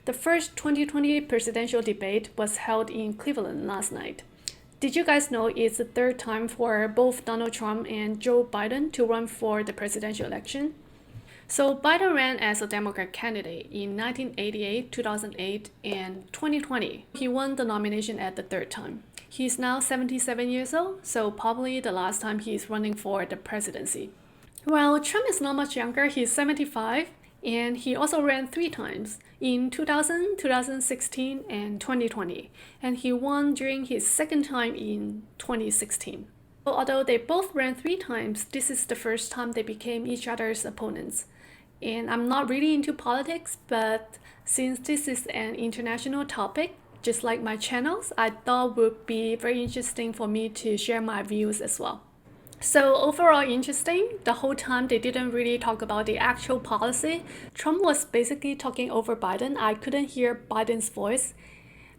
The first 2020 presidential debate was held in Cleveland last night. Did you guys know it's the third time for both Donald Trump and Joe Biden to run for the presidential election? So Biden ran as a Democrat candidate in 1988, 2008, and 2020. He won the nomination at the third time. He's now 77 years old, so probably the last time he's running for the presidency. Well, Trump is not much younger. He's 75, and he also ran 3 times, in 2000, 2016, and 2020. And he won during his second time in 2016. So although they both ran 3 times, this is the first time they became each other's opponents. And I'm not really into politics, but since this is an international topic, just like my channels, I thought would be very interesting for me to share my views as well. So overall interesting, the whole time they didn't really talk about the actual policy. Trump was basically talking over Biden. I couldn't hear Biden's voice.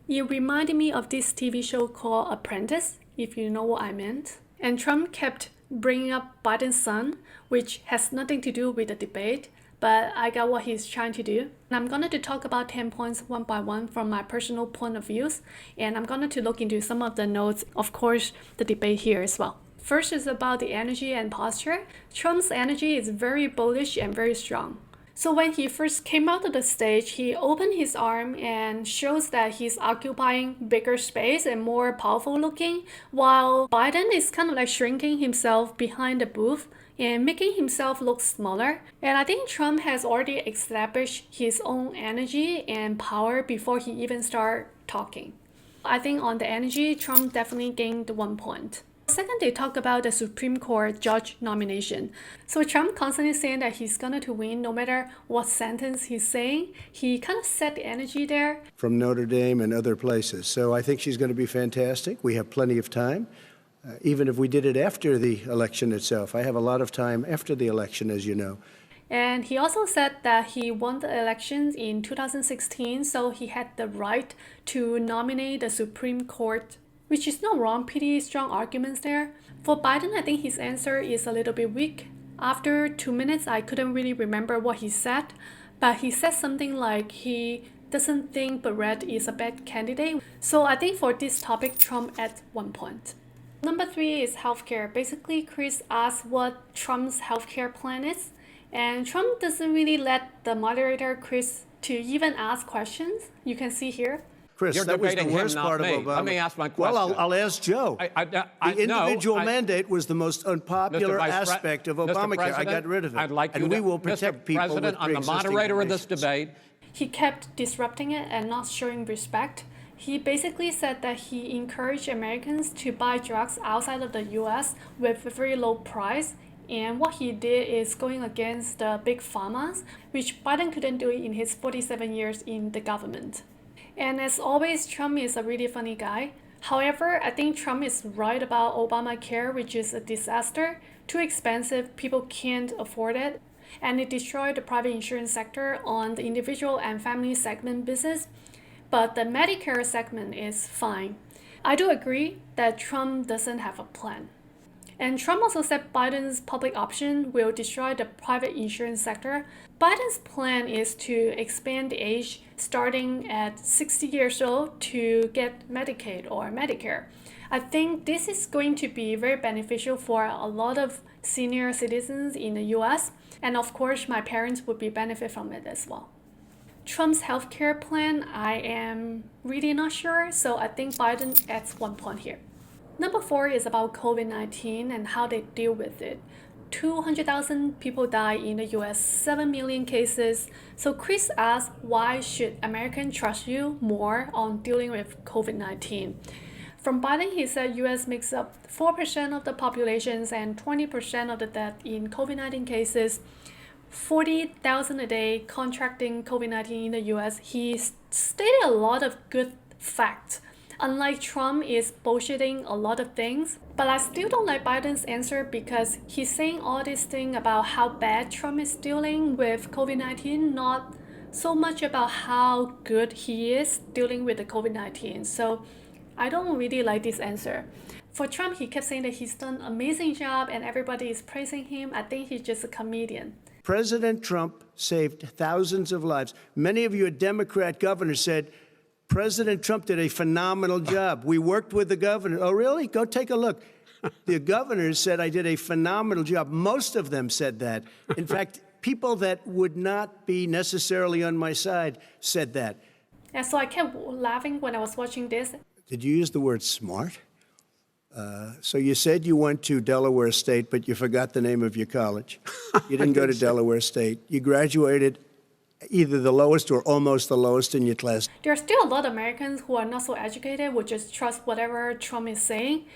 It reminded me of this TV show called Apprentice, if you know what I meant. And Trump kept bringing up Biden's son, which has nothing to do with the debate, but I got what he's trying to do. And I'm going to talk about 10 points one by one from my personal point of views, and I'm going to look into some of the notes, of course, the debate here as well. First is about the energy and posture. Trump's energy is very bullish and very strong. So when he first came out of the stage, he opened his arm and shows that he's occupying bigger space and more powerful looking, while Biden is kind of like shrinking himself behind the booth and making himself look smaller. And I think Trump has already established his own energy and power before he even started talking. I think on the energy, Trump definitely gained 1 point. Second, they talk about the Supreme Court judge nomination. So Trump constantly saying that he's going to win no matter what sentence he's saying. He kind of set the energy there. From Notre Dame and other places. So I think she's going to be fantastic. We have plenty of time. Even if we did it after the election itself. I have a lot of time after the election, as you know. And he also said that he won the elections in 2016, so he had the right to nominate the Supreme Court, which is not wrong, pretty strong arguments there. For Biden, I think his answer is a little bit weak. After 2 minutes, I couldn't really remember what he said, but he said something like he doesn't think Barrett is a bad candidate. So I think for this topic, Trump adds 1 point. Number 3 is healthcare. Basically, Chris asked what Trump's healthcare plan is, and Trump doesn't really let the moderator, Chris, to even ask questions. You can see here. Chris, You're that was the debating him, worst not part of me. Obama. Let me ask my question. Well, I'll ask Joe. The individual no, mandate was the most unpopular Mr. aspect of Mr. Obamacare. I President, got rid of it. I'd like you and we to, will protect Mr. people President, with I'm the pre-existing moderator of this conditions. debate. He kept disrupting it and not showing respect. He basically said that he encouraged Americans to buy drugs outside of the US with a very low price. And what he did is going against the big pharmas, which Biden couldn't do in his 47 years in the government. And as always, Trump is a really funny guy. However, I think Trump is right about Obamacare, which is a disaster. Too expensive, people can't afford it. And it destroyed the private insurance sector on the individual and family segment business. But the Medicare segment is fine. I do agree that Trump doesn't have a plan. And Trump also said Biden's public option will destroy the private insurance sector. Biden's plan is to expand the age starting at 60 years old to get Medicaid or Medicare. I think this is going to be very beneficial for a lot of senior citizens in the US. And of course, my parents would be benefit from it as well. Trump's healthcare plan, I am really not sure, so I think Biden adds 1 point here. Number 4 is about COVID-19 and how they deal with it. 200,000 people die in the US, 7 million cases. So Chris asked, why should Americans trust you more on dealing with COVID-19? From Biden, he said US makes up 4% of the populations and 20% of the death in COVID-19 cases. 40,000 a day contracting COVID-19 in the US. He stated a lot of good facts. Unlike Trump is bullshitting a lot of things. But I still don't like Biden's answer because he's saying all these things about how bad Trump is dealing with COVID-19, not so much about how good he is dealing with the COVID-19. So I don't really like this answer. For Trump, he kept saying that he's done an amazing job and everybody is praising him. I think he's just a comedian. President Trump saved thousands of lives. Many of you Democrat governors said, President Trump did a phenomenal job. We worked with the governor. Oh, really? Go take a look. The governors said I did a phenomenal job. Most of them said that. In fact, people that would not be necessarily on my side said that. And so I kept laughing when I was watching this. Did you use the word smart? So you said you went to Delaware State, but you forgot the name of your college. You didn't go to Delaware State. You graduated either the lowest or almost the lowest in your class. There are still a lot of Americans who are not so educated, who just trust whatever Trump is saying.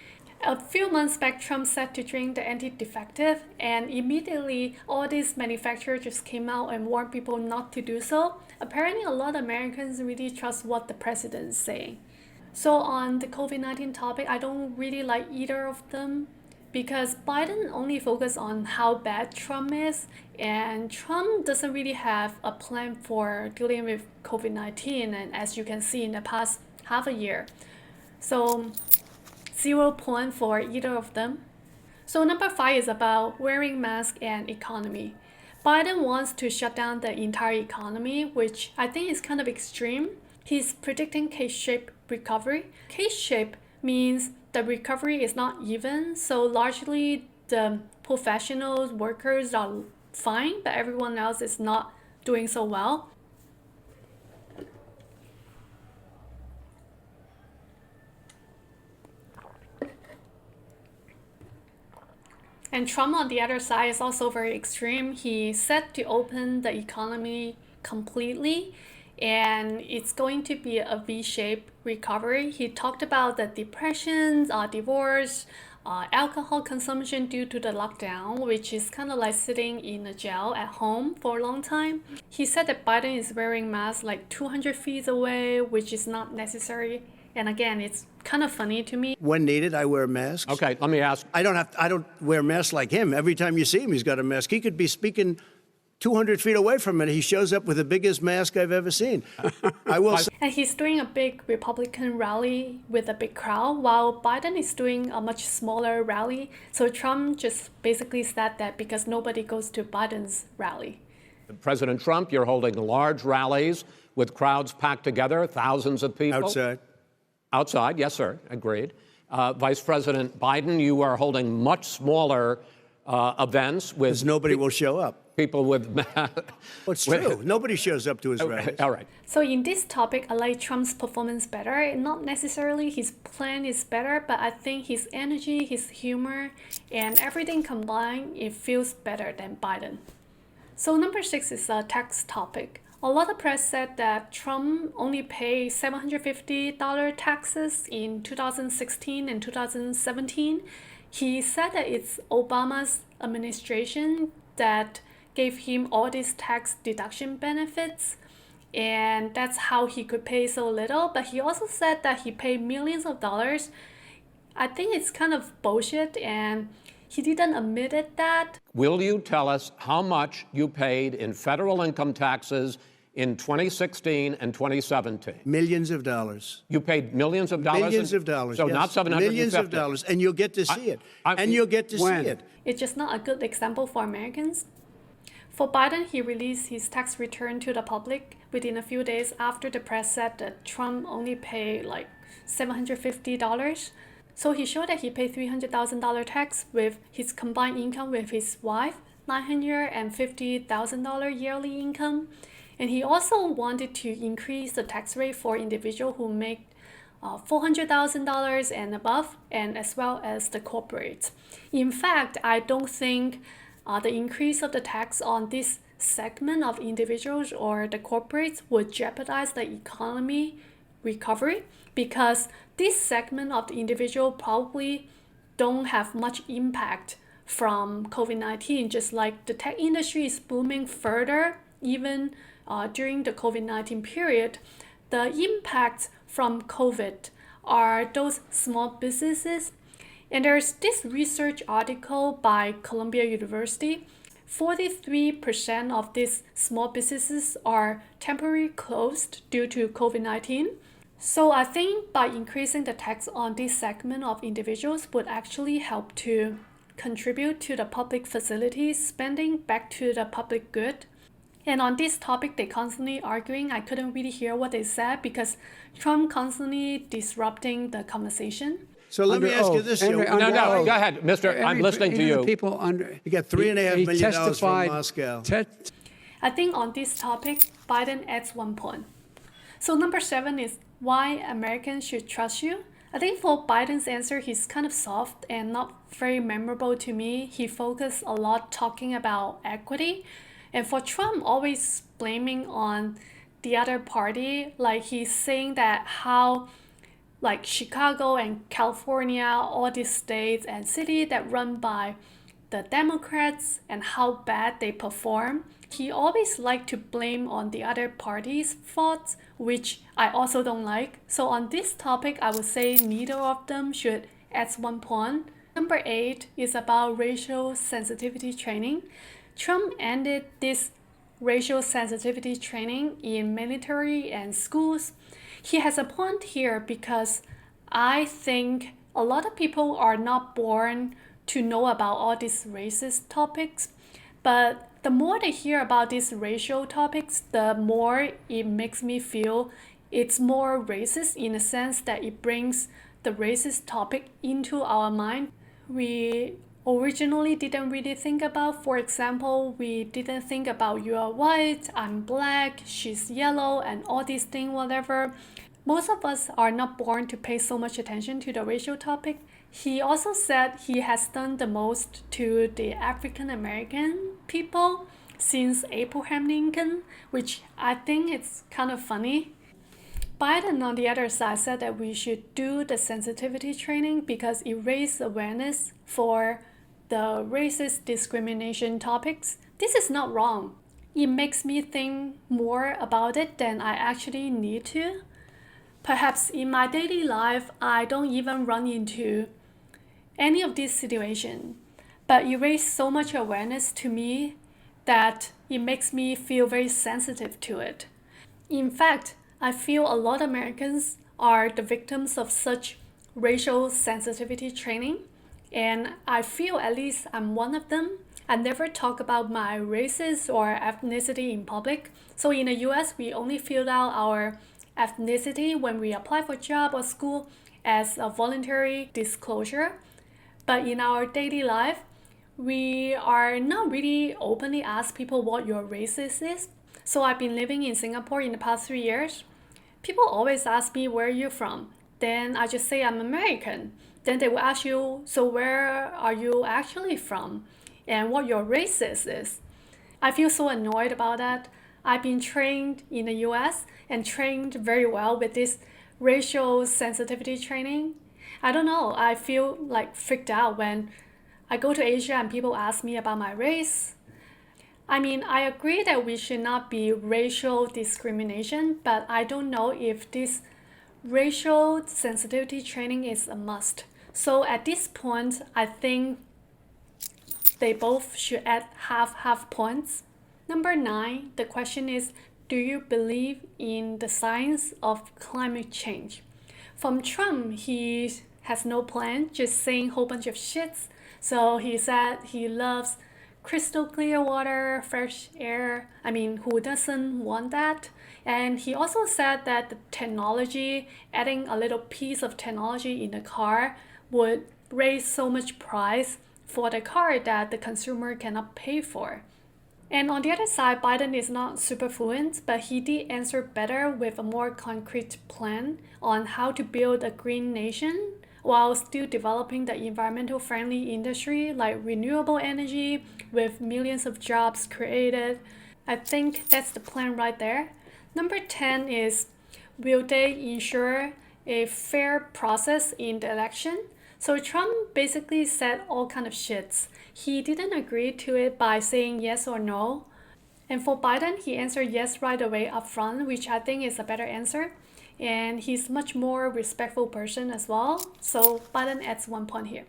A few months back, Trump said to drink the anti-defective, and immediately all these manufacturers just came out and warned people not to do so. Apparently, a lot of Americans really trust what the president is saying. So on the COVID-19 topic, I don't really like either of them because Biden only focused on how bad Trump is, and Trump doesn't really have a plan for dealing with COVID-19, and as you can see in the past half a year. So 0 point for either of them. So number 5 is about wearing masks and economy. Biden wants to shut down the entire economy, which I think is kind of extreme. He's predicting K-shaped recovery. K-shape means the recovery is not even, so largely the professional workers are fine, but everyone else is not doing so well. And Trump on the other side is also very extreme. He said to open the economy completely, and it's going to be a V-shaped recovery. He talked about the depression, divorce, alcohol consumption due to the lockdown, which is kind of like sitting in a jail at home for a long time. He said that Biden is wearing masks like 200 feet away, which is not necessary. And again, it's kind of funny to me. When needed, I wear masks. Okay, let me ask. I don't wear masks like him. Every time you see him, he's got a mask. He could be speaking 200 feet away from it. He shows up with the biggest mask I've ever seen. I will say. And he's doing a big Republican rally with a big crowd, while Biden is doing a much smaller rally. So Trump just basically said that because nobody goes to Biden's rally. President Trump, you're holding large rallies with crowds packed together, thousands of people. Outside. Outside, yes, sir, agreed. Vice President Biden, you are holding much smaller events with... Because nobody will show up. People with... Well, it's true. Nobody shows up to his rallies. All right. So in this topic, I like Trump's performance better. Not necessarily his plan is better, but I think his energy, his humor, and everything combined, it feels better than Biden. So number 6 is a tax topic. A lot of press said that Trump only paid $750 taxes in 2016 and 2017. He said that it's Obama's administration that gave him all these tax deduction benefits, and that's how he could pay so little. But he also said that he paid millions of dollars. I think it's kind of bullshit, and he didn't admit that. Will you tell us how much you paid in federal income taxes in 2016 and 2017? Millions of dollars. You paid millions of dollars? Millions of dollars, So yes. not 750? Millions of dollars, and you'll get to see it. And you'll get to see it. It's just not a good example for Americans. For Biden, he released his tax return to the public within a few days after the press said that Trump only paid like $750. So he showed that he paid $300,000 tax with his combined income with his wife, $950,000 yearly income. And he also wanted to increase the tax rate for individuals who make $400,000 and above, and as well as the corporates. In fact, I don't think the increase of the tax on this segment of individuals or the corporates would jeopardize the economy recovery, because this segment of the individual probably don't have much impact from COVID-19, just like the tech industry is booming further even during the COVID-19 period. The impacts from COVID are those small businesses. And there's this research article by Columbia University. 43% of these small businesses are temporarily closed due to COVID-19. So I think by increasing the tax on this segment of individuals would actually help to contribute to the public facilities spending back to the public good. And on this topic, they constantly arguing. I couldn't really hear what they said because Trump constantly disrupting the conversation. So let me ask you this, Joe. No, go ahead, Mr. I'm listening to you. People You got $3.5 million from Moscow. I think on this topic, Biden adds 1 point. So number 7 is why Americans should trust you. I think for Biden's answer, he's kind of soft and not very memorable to me. He focused a lot talking about equity. And for Trump, always blaming on the other party, like he's saying that how like Chicago and California, all these states and cities that run by the Democrats and how bad they perform. He always liked to blame on the other party's faults, which I also don't like. So on this topic, I would say neither of them should add 1 point. Number 8 is about racial sensitivity training. Trump ended this racial sensitivity training in military and schools. He has a point here because I think a lot of people are not born to know about all these racist topics, but the more they hear about these racial topics, the more it makes me feel it's more racist in the sense that it brings the racist topic into our mind. We originally didn't really think about. For example, we didn't think about you are white, I'm black, she's yellow, and all these things, whatever. Most of us are not born to pay so much attention to the racial topic. He also said he has done the most to the African American people since Abraham Lincoln, which I think it's kind of funny. Biden, on the other side, said that we should do the sensitivity training because it raised awareness for the racist discrimination topics. This is not wrong. It makes me think more about it than I actually need to. Perhaps in my daily life, I don't even run into any of these situations, but it raised so much awareness to me that it makes me feel very sensitive to it. In fact, I feel a lot of Americans are the victims of such racial sensitivity training, and I feel at least I'm one of them. I never talk about my races or ethnicity in public. So in the US, we only fill out our ethnicity when we apply for a job or school as a voluntary disclosure. But in our daily life, we are not really openly ask people what your race is. So I've been living in Singapore in the past 3 years. People always ask me, where are you from? Then I just say I'm American. Then they will ask you, so where are you actually from? And what your race is. I feel so annoyed about that. I've been trained in the US and trained very well with this racial sensitivity training. I don't know, I feel like freaked out when I go to Asia and people ask me about my race. I mean, I agree that we should not be racial discrimination, but I don't know if this racial sensitivity training is a must. So at this point, I think they both should add half points. Number 9, the question is, do you believe in the science of climate change? From Trump, he has no plan, just saying a whole bunch of shits. So he said he loves crystal clear water, fresh air. I mean, who doesn't want that? And he also said that the technology, adding a little piece of technology in the car would raise so much price for the car that the consumer cannot pay for. And on the other side, Biden is not super fluent, but he did answer better with a more concrete plan on how to build a green nation while still developing the environmental friendly industry like renewable energy with millions of jobs created. I think that's the plan right there. Number 10 is, will they ensure a fair process in the election? So Trump basically said all kind of shits. He didn't agree to it by saying yes or no. And for Biden, he answered yes right away up front, which I think is a better answer. And he's much more respectful person as well. So Biden adds 1 point here.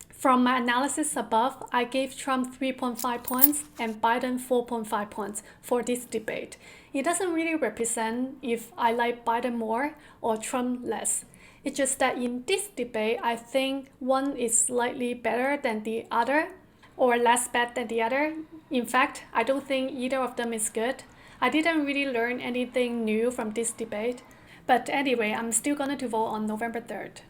From my analysis above, I gave Trump 3.5 points and Biden 4.5 points for this debate. It doesn't really represent if I like Biden more or Trump less. It's just that in this debate, I think one is slightly better than the other, or less bad than the other. In fact, I don't think either of them is good. I didn't really learn anything new from this debate. But anyway, I'm still going to vote on November 3rd.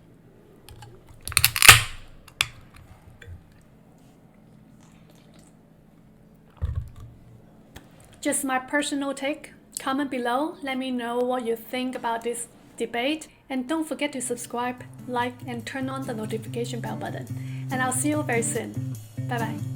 Just my personal take. Comment below, let me know what you think about this debate. And don't forget to subscribe, like, and turn on the notification bell button. And I'll see you very soon. Bye bye.